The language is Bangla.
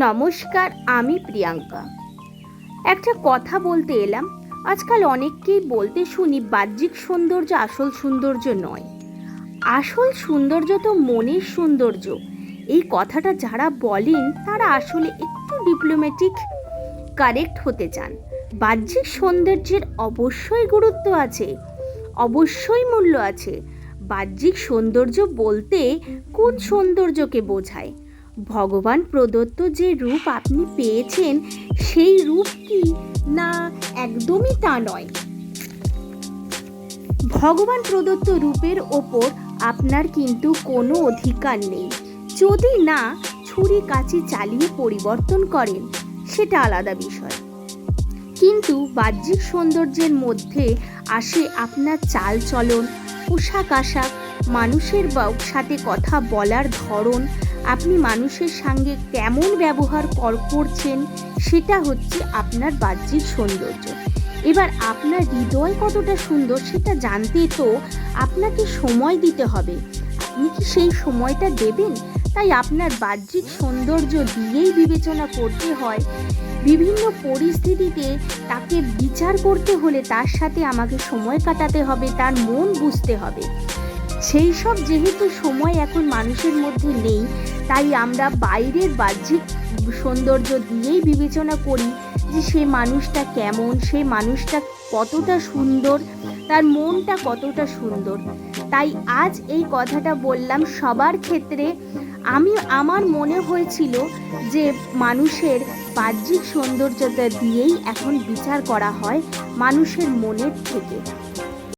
নমস্কার, আমি প্রিয়াঙ্কা। একটা কথা বলতে এলাম। আজকাল অনেককেই বলতে শুনি বাহ্যিক সৌন্দর্য আসল সৌন্দর্য নয়, আসল সৌন্দর্য তো মনের সৌন্দর্য। এই কথাটা যারা বলেন তারা আসলে একটু ডিপ্লোম্যাটিক কারেক্ট হতে চান। বাহ্যিক সৌন্দর্যের অবশ্যই গুরুত্ব আছে, অবশ্যই মূল্য আছে। বাহ্যিক সৌন্দর্য বলতে কোন সৌন্দর্যকে বোঝায়? ভগবান প্রদত্ত যে রূপ আপনি পেয়েছেন সেই রূপ কি না? একদমই তা নয়। ভগবান প্রদত্ত রূপের ওপর আপনার কিন্তু কোনো অধিকার নেই। যদি না ছুরি কাঁচি চালিয়ে পরিবর্তন করেন সেটা আলাদা বিষয়, কিন্তু বাহ্যিক সৌন্দর্যের মধ্যে আসে আপনার চাল চলন, পোশাক আশাক, মানুষের সাথে কথা বলার ধরন, আপনি মানুষের সঙ্গে কেমন ব্যবহার করছেন, সেটা হচ্ছে আপনার বাহ্যিক সৌন্দর্য। এবার আপনার হৃদয় কতটা সুন্দর সেটা জানতে তো আপনাকে সময় দিতে হবে। আপনি কি সেই সময়টা দেবেন? তাই আপনার বাহ্যিক সৌন্দর্য দিয়েই বিবেচনা করতে হয়। বিভিন্ন পরিস্থিতিতে তাকে বিচার করতে হলে তার সাথে আমাকে সময় কাটাতে হবে, তার মন বুঝতে হবে। সেই সব যেহেতু সময় এখন মানুষের মধ্যে নেই, তাই আমরা বাইরের বাহ্যিক সৌন্দর্য দিয়েই বিবেচনা করি যে সে মানুষটা কেমন, সে মানুষটা কতটা সুন্দর, তার মনটা কতটা সুন্দর। তাই আজ এই কথাটা বললাম সবার ক্ষেত্রে। আমার মনে হয়েছিল যে মানুষের বাহ্যিক সৌন্দর্যতা দিয়েই এখন বিচার করা হয় মানুষের মনের থেকে।